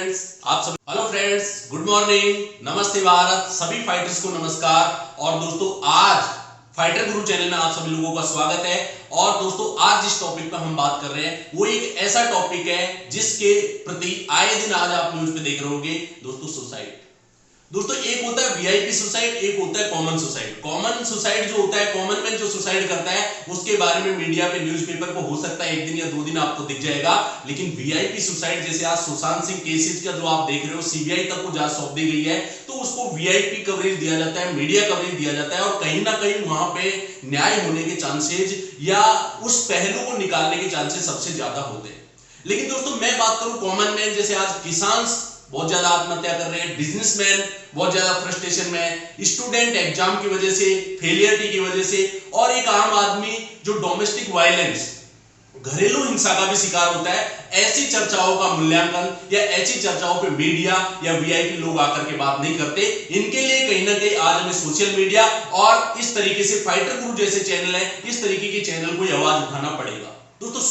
Friends, आप सभी hello friends, good morning, नमस्ते भारत, सभी फाइटर्स को नमस्कार। और दोस्तों आज फाइटर गुरु चैनल में आप सभी लोगों का स्वागत है। और दोस्तों आज जिस टॉपिक पर हम बात कर रहे हैं वो एक ऐसा टॉपिक है जिसके प्रति आए दिन आज आप न्यूज पे देख रहे होंगे दोस्तों, सुसाइड। दोस्तों एक होता है वीआईपी सुसाइड, एक होता है कॉमन सुसाइड। कॉमन सुसाइड जो होता है, कॉमन मैन जो सुसाइड करता है, उसके बारे में मीडिया पे न्यूज़पेपर पे हो सकता है एक दिन या दो दिन आपको दिख जाएगा। लेकिन वीआईपी सुसाइड जैसे आज सुशांत सिंह केसेस का जो आप देख रहे हो, सीबीआई तक को जांच सौंप दी गई है, तो उसको वीआईपी कवरेज दिया जाता है, मीडिया कवरेज दिया जाता है। और कहीं ना कहीं वहां पे न्याय होने के चांसेज या उस पहलू को निकालने के चांसेस सबसे ज्यादा होते हैं। लेकिन दोस्तों मैं बात करूं कॉमन मैन, जैसे आज किसान बहुत ज्यादा आत्महत्या कर रहे हैं, बिजनेसमैन बहुत ज्यादा फ्रस्ट्रेशन में है, स्टूडेंट एग्जाम की वजह से, फेलियरिटी की वजह से, और एक आम आदमी जो डोमेस्टिक वायलेंस, घरेलू हिंसा का भी शिकार होता है। ऐसी चर्चाओं का मूल्यांकन या ऐसी चर्चाओं पे मीडिया या वीआईपी लोग आकर के बात नहीं करते। इनके लिए कहीं ना कहीं आज हमें सोशल मीडिया और इस तरीके से फाइटर गुरु जैसे चैनल है, इस तरीके के चैनल को आवाज उठाना पड़ेगा। दोस्तों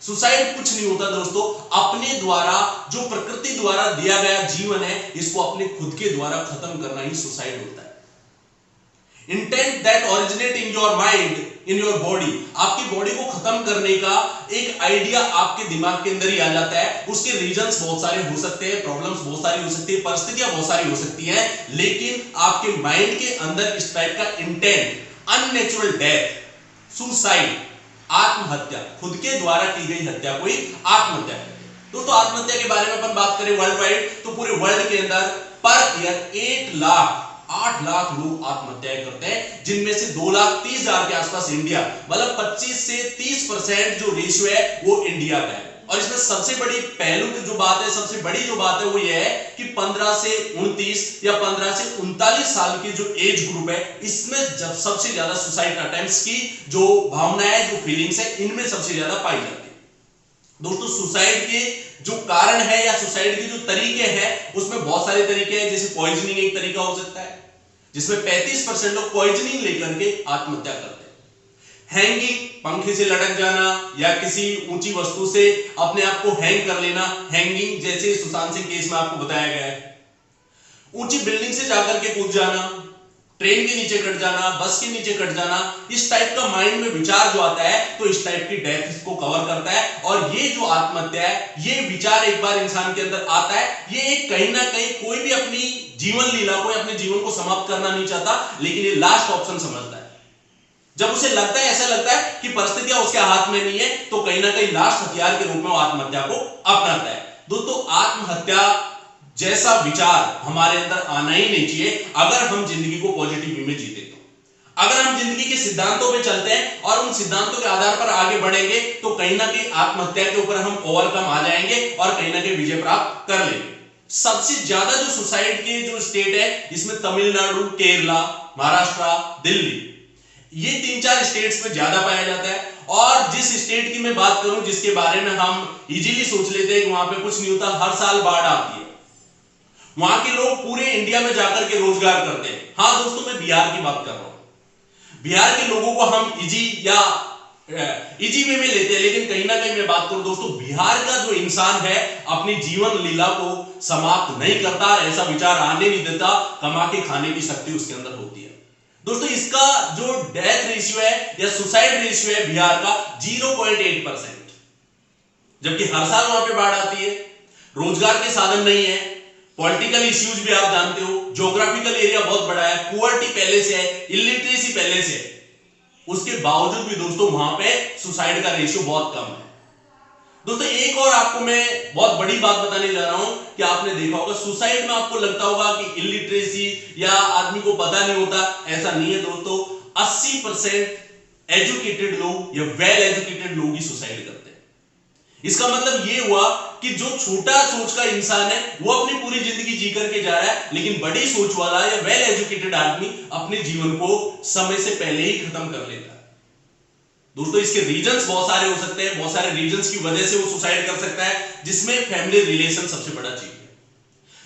सुसाइड कुछ नहीं होता दोस्तों, अपने द्वारा जो प्रकृति द्वारा दिया गया जीवन है, इसको अपने खुद के द्वारा खत्म करना ही सुसाइड होता है। Intent that originate in your mind, in your body, आपकी बॉडी को खत्म करने का एक आइडिया आपके दिमाग के अंदर ही आ जाता है। उसके रीजंस बहुत सारे हो सकते हैं, प्रॉब्लम्स बहुत सारी हो सकती है, परिस्थितियां बहुत सारी हो सकती हैं, लेकिन आपके माइंड के अंदर इस टाइप का इंटेंट, अननेचुरल डेथ, सुसाइड, आत्महत्या, खुद के द्वारा की गई हत्या को ही आत्महत्या कहते हैं। दोस्तों आत्महत्या के बारे में अपन बात करें वर्ल्ड वाइड, तो पूरे वर्ल्ड के अंदर पर ईयर 8 लाख लोग आत्महत्या करते हैं, जिनमें से 2,30,000 के आसपास इंडिया, मतलब 25 से 30% जो रेशियो है वो इंडिया का है। और इसमें सबसे बड़ी पहलू की जो बात है, सबसे बड़ी जो बात है वो ये है कि 15 से 29 या 15 से 39 साल की जो एज ग्रुप है, इसमें जब सबसे ज्यादा सुसाइड अटेम्प्ट्स की जो भावनाएं, जो फीलिंग्स है, इनमें सबसे ज्यादा पाई जाती है। दोस्तों सुसाइड के जो कारण है या सुसाइड के जो तरीके हैं, उसमें बहुत सारे तरीके हैं। जैसे पॉइजनिंग एक तरीका हो सकता है, जिसमें 35% लोग पॉइजनिंग लेकर के आत्महत्या करते हैं। हैंगिंग, पंखे से लटक जाना या किसी ऊंची वस्तु से अपने आप को हैंग कर लेना, हैंगिंग जैसे सुशांत सिंह केस में आपको बताया गया है। ऊंची बिल्डिंग से जाकर के कूद जाना, ट्रेन के नीचे कट जाना, बस के नीचे कट जाना, इस टाइप का माइंड में विचार जो आता है, तो इस टाइप की डेथ इसको कवर करता है। और ये जो आत्महत्या है, ये विचार एक बार इंसान के अंदर आता है, ये एक कहीं ना कहीं कोई भी अपनी जीवन लीला को, अपने जीवन को समाप्त करना नहीं चाहता, लेकिन ये लास्ट ऑप्शन समझता है। जब उसे लगता है, ऐसा लगता है कि परिस्थितियां उसके हाथ में नहीं है, तो कहीं ना कहीं लास्ट हथियार के रूप में वो आत्महत्या को अपनाता है। दोस्तों आत्महत्या जैसा विचार हमारे अंदर आना ही नहीं चाहिए अगर हम जिंदगी को पॉजिटिव वे में जीते। तो अगर हम जिंदगी के सिद्धांतों पे चलते हैं और उन सिद्धांतों के आधार पर आगे बढ़ेंगे, तो कहीं ना कहीं आत्महत्या के ऊपर हम ओवरकम आ जाएंगे और कहीं ना कहीं विजय प्राप्त कर लेंगे। सबसे ज्यादा जो सुसाइड के जो स्टेट है, इसमें तमिलनाडु, केरला, महाराष्ट्र, दिल्ली, ये 3-4 स्टेट्स में ज्यादा पाया जाता है। और जिस स्टेट की मैं बात करूं, जिसके बारे में हम इजीली सोच लेते हैं कि वहां पे कुछ नहीं होता, हर साल बाढ़ आती है, वहां के लोग पूरे इंडिया में जाकर के रोजगार करते हैं। हाँ दोस्तों मैं बिहार की बात कर रहा हूं। बिहार के लोगों को हम इजी वे में लेते हैं, लेकिन कहीं ना कहीं मैं बात करूं दोस्तों, बिहार का जो इंसान है अपनी जीवन लीला को समाप्त नहीं करता, ऐसा विचार आने नहीं देता, कमा के खाने की शक्ति उसके अंदर होती है। दोस्तों इसका जो डेथ रेशियो है या सुसाइड रेशियो है बिहार का 0.8%, जबकि हर साल वहां पे बाढ़ आती है, रोजगार के साधन नहीं है, पॉलिटिकल इश्यूज भी आप जानते हो, ज्योग्राफिकल एरिया बहुत बड़ा है, पुअर्टी पहले से है, इलिटरेसी पहले से है, उसके बावजूद भी दोस्तों वहां पे सुसाइड का रेशियो बहुत कम है। दोस्तों एक और आपको मैं बहुत बड़ी बात बताने जा रहा हूं कि आपने देखा होगा सुसाइड में आपको लगता होगा कि इलिटरेसी या आदमी को पता नहीं होता, ऐसा नहीं है दोस्तों। 80% एजुकेटेड लोग या वेल एजुकेटेड लोग ही सुसाइड करते हैं। इसका मतलब ये हुआ कि जो छोटा सोच का इंसान है वो अपनी पूरी जिंदगी जी करके जा रहा है, लेकिन बड़ी सोच वाला या वेल एजुकेटेड आदमी अपने जीवन को समय से पहले ही खत्म कर लेता है। दोस्तों इसके रीजंस बहुत सारे हो सकते हैं, बहुत सारे रीजंस की वजह से वो सुसाइड कर सकता है, जिसमें फैमिली रिलेशन सबसे बड़ा चीज है।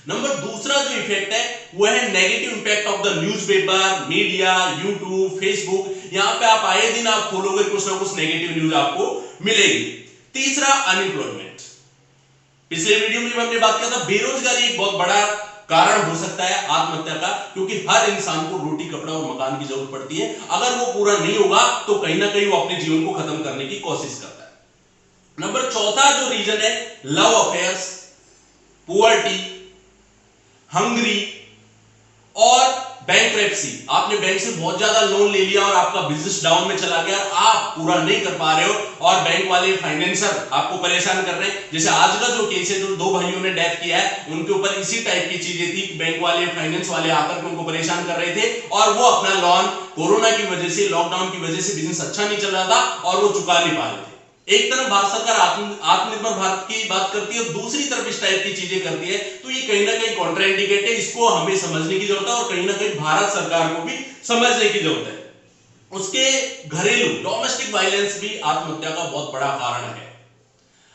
नंबर दूसरा जो इफेक्ट है वो है negative impact of the newspaper, media, YouTube, Facebook. यहां पे आप आए दिन आप खोलोगे कुछ ना कुछ नेगेटिव न्यूज आपको मिलेगी। तीसरा अनएम्प्लॉयमेंट। पिछले वीडियो में हमने बात किया था बेरोजगारी एक बहुत बड़ा कारण हो सकता है आत्महत्या का, क्योंकि हर इंसान को रोटी कपड़ा और मकान की जरूरत पड़ती है। अगर वो पूरा नहीं होगा तो कहीं ना कहीं वो अपने जीवन को खत्म करने की कोशिश करता है। नंबर चौथा जो रीजन है, लव अफेयर्स, पुअर्टी, हंगरी और बैंकरप्सी। आपने बैंक से बहुत ज्यादा लोन ले लिया और आपका बिजनेस डाउन में चला गया, आप पूरा नहीं कर पा रहे हो और बैंक वाले फाइनेंसर आपको परेशान कर रहे हैं। जैसे आज का जो केस है, जो दो भाइयों ने डेथ किया है, उनके ऊपर इसी टाइप की चीजें थी। बैंक वाले फाइनेंस वाले आकर के उनको परेशान कर रहे थे और वो अपना लोन कोरोना की वजह से, लॉकडाउन की वजह से बिजनेस अच्छा नहीं चल रहा था और वो चुका नहीं पा रहे थे। एक तरफ भारत सरकार आत्मनिर्भर भारत की बात करती है और दूसरी तरफ इस टाइप की चीजें करती है, तो ये कहीं ना कहीं कॉन्ट्राइंडिकेट है। इसको हमें समझने की जरूरत है और कहीं ना कहीं भारत सरकार को भी समझने की जरूरत है। उसके घरेलू डोमेस्टिक वायलेंस भी आत्महत्या का बहुत बड़ा कारण है।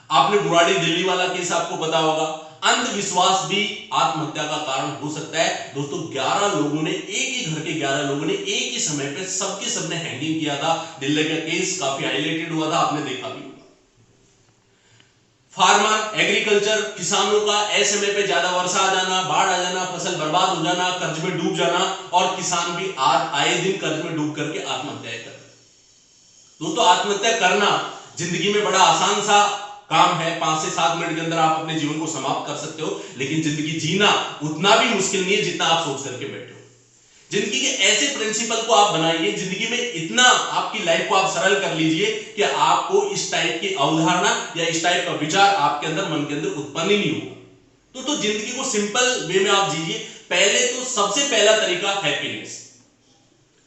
आपने बुराड़ी दिल्ली वाला केस आपको पता होगा। अंधविश्वास भी आत्महत्या का कारण हो सकता है। दोस्तों 11 लोगों ने, एक ही घर के 11 लोगों ने एक ही समय पे सबके सबने हैंगिंग किया था। दिल्ली का केस काफी हाईलाइटेड हुआ था, आपने देखा भी होगा। फार्मर, एग्रीकल्चर, किसानों का असमय पे ज्यादा वर्षा आ जाना, बाढ़ आ जाना, फसल बर्बाद हो जाना, कर्ज में डूब जाना और किसान भी आए दिन कर्ज में डूब करके आत्महत्या करते। दोस्तों आत्महत्या करना जिंदगी में बड़ा आसान सा काम है। 5 से 7 मिनट के अंदर आप अपने जीवन को समाप्त कर सकते हो, लेकिन जिंदगी जीना उतना भी मुश्किल नहीं है जितना आप सोच करके बैठे हो। जिंदगी के ऐसे प्रिंसिपल को आप बनाइए, जिंदगी में इतना आपकी लाइफ को आप सरल कर लीजिए कि आपको इस टाइप की अवधारणा या इस टाइप का विचार आपके अंदर, मन के अंदर उत्पन्न ही नहीं होगा। तो जिंदगी को सिंपल वे में आप जीजिए। पहले तो सबसे पहला तरीका हैप्पीनेस।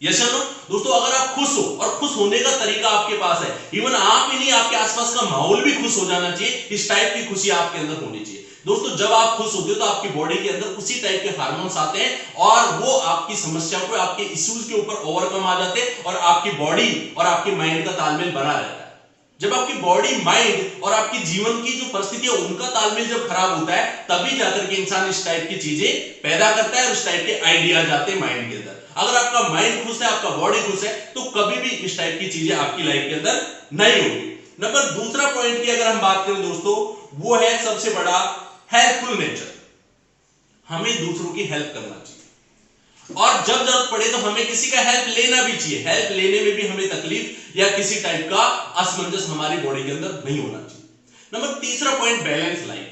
यस और नो? दोस्तों अगर आप खुश हो, और खुश होने का तरीका आपके पास है, इवन आप ही नहीं, आपके आसपास का माहौल भी खुश हो जाना चाहिए। इस टाइप की खुशी आपके अंदर होनी चाहिए। दोस्तों जब आप खुश होते हो तो आपकी बॉडी के अंदर उसी टाइप के हार्मोन्स आते हैं और वो आपकी समस्याओं को, आपके इश्यूज के ऊपर ओवरकम आ जाते हैं और आपकी बॉडी और आपके माइंड का तालमेल बना रहता है। जब आपकी बॉडी, माइंड और आपकी जीवन की जो परिस्थिति है उनका तालमेल जब खराब होता है, तभी जाकर के इंसान इस टाइप की चीजें पैदा करता है और इस टाइप के आइडिया जाते हैं माइंड के अंदर। अगर आपका माइंड खुश है, आपका बॉडी खुश है, तो कभी भी इस टाइप की चीजें आपकी लाइफ के अंदर नहीं होगी। नंबर दूसरा पॉइंट की अगर हम बात करें दोस्तों, वो है सबसे बड़ा हेल्पफुल नेचर। हमें दूसरों की हेल्प करना चाहिए और जब जरूरत पड़े तो हमें किसी का हेल्प लेना भी चाहिए। हेल्प लेने में भी हमें तकलीफ या किसी टाइप का असमंजस हमारी बॉडी के अंदर नहीं होना चाहिए। नंबर तीसरा पॉइंट, बैलेंस लाइफ।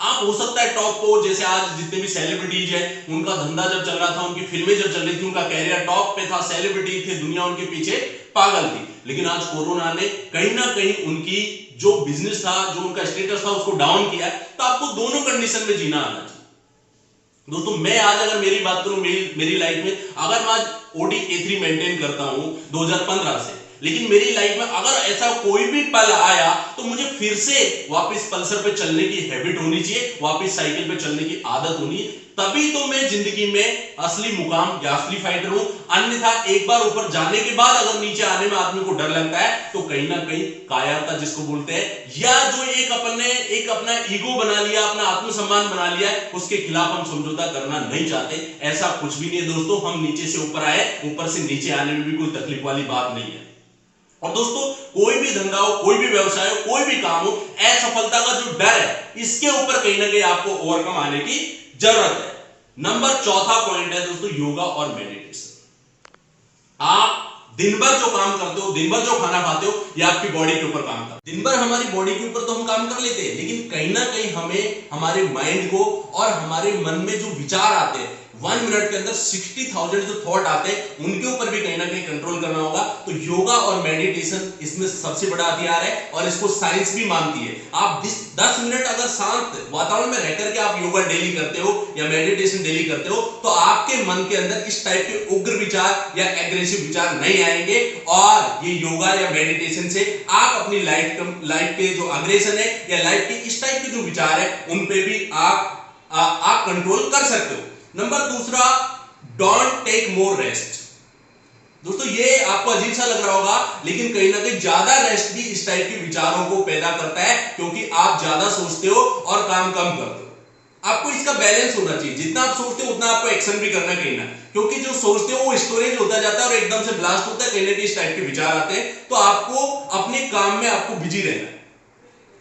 आप हो सकता है टॉप को, जैसे आज जितने भी सेलिब्रिटीज हैं, उनका धंधा जब चल रहा था, उनकी फिल्में जब चल रही थी, उनका कैरियर टॉप पे था, सेलिब्रिटी थे, दुनिया उनके पीछे पागल थी। लेकिन आज कोरोना ने कहीं ना कहीं उनकी जो बिजनेस था, जो उनका स्टेटस था, उसको डाउन किया। तो आपको दोनों कंडीशन में जीना आना चाहिए। दोस्तों मैं आज अगर मेरी बात करूं, मेरी लाइफ में अगर मैं आज OD A3 मेंटेन करता हूं 2015 से, लेकिन मेरी लाइफ में अगर ऐसा कोई भी पल आया तो मुझे फिर से वापस पल्सर पे चलने की हैबिट होनी चाहिए, वापस साइकिल पे चलने की आदत होनी है। तभी तो मैं जिंदगी में असली मुकाम या असली फाइटर हूं। अन्यथा एक बार ऊपर जाने के बाद अगर नीचे आने में आदमी को डर लगता है तो कहीं ना कहीं कायरता जिसको बोलते हैं, या जो एक अपना ईगो बना लिया, अपना आत्मसम्मान बना लिया है, उसके खिलाफ हम समझौता करना नहीं चाहते। ऐसा कुछ भी नहीं है दोस्तों। हम नीचे से ऊपर आए, ऊपर से नीचे आने में भी कोई तकलीफ वाली बात नहीं है। और दोस्तों कोई भी धंधा हो, कोई भी व्यवसाय हो, कोई भी काम हो, असफलता का जो डर है, इसके ऊपर कहीं ना कहीं आपको ओवरकम आने की जरूरत है। नंबर चौथा पॉइंट है दोस्तों, योगा और मेडिटेशन। आप दिन भर जो काम करते हो, दिन भर जो खाना खाते हो, ये आपकी बॉडी के ऊपर काम करते हो। दिन भर हमारी बॉडी के ऊपर तो हम काम कर लेते हैं, लेकिन कहीं ना कहीं हमें हमारे माइंड को और हमारे मन में जो विचार आते हैं, 1 मिनट के अंदर 60,000 जो थॉट आते हैं, उनके ऊपर भी कहीं ना कहीं कंट्रोल करना होगा। तो योगा और मेडिटेशन इसमें सबसे बड़ा हथियार है और इसको साइंस भी मानती है। आप 10 मिनट अगर शांत वातावरण में रहकर के आप योगा डेली करते हो या मेडिटेशन डेली करते हो, तो आपके मन के अंदर इस टाइप के उग्र विचार या एग्रेसिव विचार नहीं आएंगे। और ये योगा या मेडिटेशन से आप अपनी लाइफ के जो अग्रेशन है या लाइफ के इस टाइप के जो विचार है, उन पे भी आप कंट्रोल कर सकते हो। नंबर दूसरा, डोंट टेक मोर रेस्ट। दोस्तों ये आपको अजीब सा लग रहा होगा, लेकिन कहीं ना कहीं ज्यादा रेस्ट भी इस टाइप के विचारों को पैदा करता है, क्योंकि आप ज्यादा सोचते हो और काम कम करते हो। आपको इसका बैलेंस होना चाहिए। जितना आप सोचते हो उतना आपको एक्शन भी करना कहीं ना, क्योंकि जो सोचते हो वो स्टोरेज होता जाता है और एकदम से ब्लास्ट होता है, कहीं ना कहीं इस टाइप के विचार आते हैं। तो आपको अपने काम में आपको बिजी रहना है।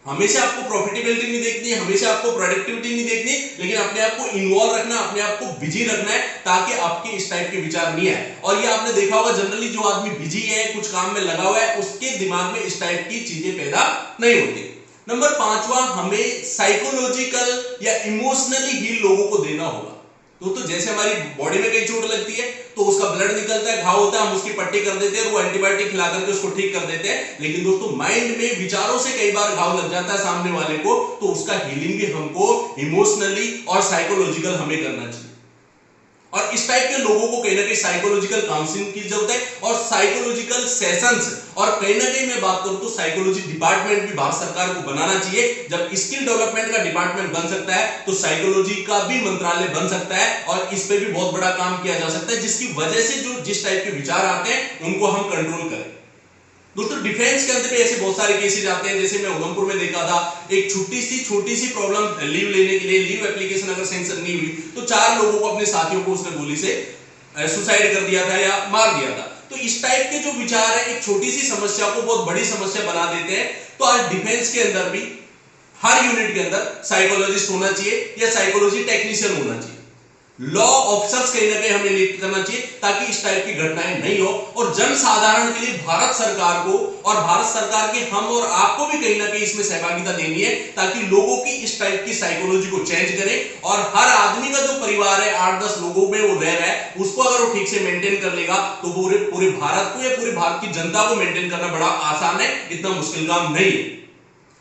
हमेशा आपको प्रॉफिटेबिलिटी नहीं देखनी है, हमेशा आपको प्रोडक्टिविटी नहीं देखनी, लेकिन अपने आप को इन्वॉल्व रखना, अपने आप को बिजी रखना है, ताकि आपके इस टाइप के विचार नहीं आए। और ये आपने देखा होगा जनरली जो आदमी बिजी है, कुछ काम में लगा हुआ है, उसके दिमाग में इस टाइप की चीजें पैदा नहीं होती। नंबर 5वां, हमें साइकोलॉजिकल या इमोशनली हील लोगों को देना होगा। तो जैसे हमारी बॉडी में कहीं चोट लगती है तो उसका ब्लड निकलता है, घाव होता है, हम उसकी पट्टी कर देते हैं और वो एंटीबायोटिक खिला करके उसको ठीक कर देते हैं। लेकिन दोस्तों माइंड में विचारों से कई बार घाव लग जाता है सामने वाले को, तो उसका हीलिंग भी हमको इमोशनली और साइकोलॉजिकल हमें करना चाहिए। और इस टाइप के लोगों को कहीं ना कहीं साइकोलॉजिकल काउंसलिंग की जरूरत है और साइकोलॉजिकल सेशंस, और कहीं ना कहीं मैं बात करूं तो साइकोलॉजी डिपार्टमेंट भी भारत सरकार को बनाना चाहिए। जब स्किल डेवलपमेंट का डिपार्टमेंट बन सकता है तो साइकोलॉजी का भी मंत्रालय बन सकता है और इस पे भी बहुत बड़ा काम किया जा सकता है, जिसकी वजह से जो जिस टाइप के विचार आते हैं उनको हम कंट्रोल करें। दोस्तों डिफेंस के अंदर भी ऐसे बहुत सारे केसेस आते हैं, जैसे मैं उधमपुर में देखा था, एक छोटी सी प्रॉब्लम लीव लेने के लिए, लीव एप्लीकेशन अगर सेंक्शन नहीं हुई तो 4 लोगों को, अपने साथियों को उसने गोली से सुसाइड कर दिया था या मार दिया था। तो इस टाइप के जो विचार है एक छोटी सी समस्या को बहुत बड़ी समस्या बना देते हैं। तो आज डिफेंस के अंदर भी हर यूनिट के अंदर साइकोलॉजिस्ट होना चाहिए या साइकोलॉजी टेक्नीशियन होना चाहिए। लॉ ऑफिसर्स कहीं ना कहीं हमें नियुक्त करना चाहिए ताकि इस टाइप की घटनाएं नहीं हो। और जन साधारण के लिए भारत सरकार को और भारत सरकार के हम और आपको भी कहीं ना कहीं इसमें सहभागिता देनी है, ताकि लोगों की इस टाइप की साइकोलॉजी को चेंज करें। और हर आदमी का जो परिवार है 8-10 लोगों में वो रह रहा है, उसको अगर वो ठीक से मेंटेन कर लेगा तो पूरे भारत को या पूरे भारत की जनता को मेंटेन करना बड़ा आसान है, इतना मुश्किल काम नहीं है।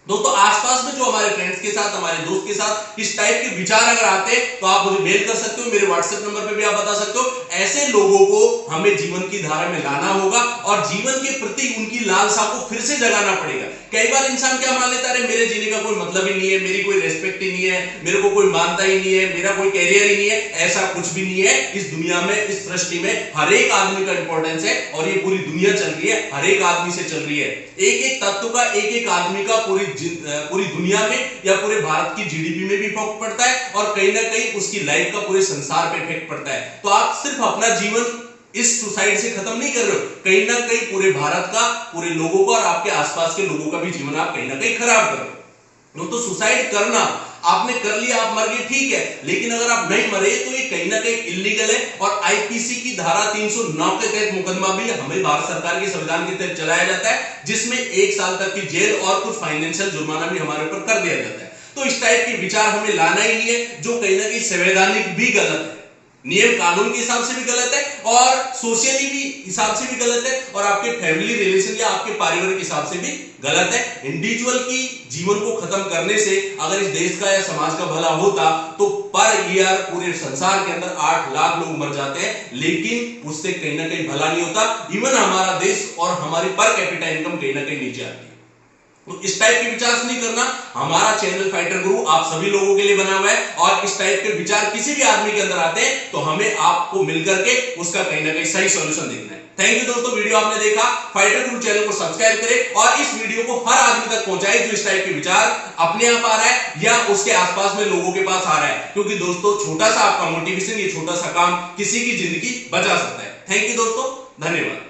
दोस्तों आसपास में जो हमारे फ्रेंड्स के साथ, हमारे दोस्त के साथ इस टाइप के विचार अगर आते हैं तो आप मुझे मेल कर सकते हो, मेरे व्हाट्सएप नंबर पे भी आप बता सकते हो। ऐसे लोगों को हमें जीवन की धारा में लाना होगा और जीवन के प्रति उनकी लालसा को फिर से जगाना पड़ेगा। कई बार इंसान क्या मान लेता है, अरे मेरे जीने का कोई मतलब ही नहीं है, मेरी कोई रेस्पेक्ट ही नहीं है, मेरे को कोई मानता ही नहीं है, मेरा कोई कैरियर ही नहीं है। ऐसा कुछ भी नहीं है। इस दुनिया में, इस सृष्टि में हर एक आदमी का इंपॉर्टेंस है और ये पूरी दुनिया चल रही है, हर एक आदमी से चल रही है। एक एक तत्व का, एक एक आदमी का पूरी दुनिया में या पूरे भारत की जीडीपी में भी इफेक्ट पड़ता है और कहीं ना कहीं उसकी लाइफ का पूरे संसार पे इफेक्ट पड़ता है। तो आप सिर्फ अपना जीवन इस सुसाइड से खत्म नहीं कर रहे हो, कहीं ना कहीं पूरे भारत का, पूरे लोगों का और आपके आसपास के लोगों का भी जीवन आप कहीं ना कहीं खराब कर रहे हो। तो सुसाइड करना आपने कर लिया, आप मर गए, ठीक है, लेकिन अगर आप नहीं मरे तो ये कहीं ना कहीं इल्लीगल है और आईपीसी की धारा 309 के तहत मुकदमा भी हमें भारत सरकार के संविधान के तहत चलाया जाता है, जिसमें 1 साल तक की जेल और कुछ फाइनेंशियल जुर्माना भी हमारे ऊपर कर दिया जाता है। तो इस टाइप के विचार हमें लाना ही नहीं है, जो कहीं ना कहीं संवैधानिक भी गलत है, नियम कानून के हिसाब से भी गलत है और सोशली भी हिसाब से भी गलत है और आपके फैमिली रिलेशन या आपके पारिवारिक हिसाब से भी गलत है। इंडिविजुअल की जीवन को खत्म करने से अगर इस देश का या समाज का भला होता तो पर ईयर पूरे संसार के अंदर 8 लाख लोग मर जाते हैं, लेकिन उससे कहीं ना कहीं भला नहीं होता। इवन हमारा देश और हमारी पर कैपिटा इनकम कहीं ना कहीं नीचे आती है। तो इस टाइप के विचार नहीं करना। हमारा चैनल फाइटर गुरु आप सभी लोगों के लिए बना हुआ है और इस टाइप के विचार किसी भी आदमी के अंदर आते हैं तो हमें आपको मिलकर के उसका कहीं ना कहीं सही सॉल्यूशन देखना है। थैंक यू दोस्तों, वीडियो आपने देखा, फाइटर गुरु चैनल को सब्सक्राइब करें और इस वीडियो को हर आदमी तक पहुंचाएं जो इस टाइप के विचार अपने आप आ रहा है या उसके आसपास में लोगों के पास आ रहा है, क्योंकि दोस्तों छोटा सा आपका मोटिवेशन, ये छोटा सा काम किसी की जिंदगी बचा सकता है। थैंक यू दोस्तों, धन्यवाद।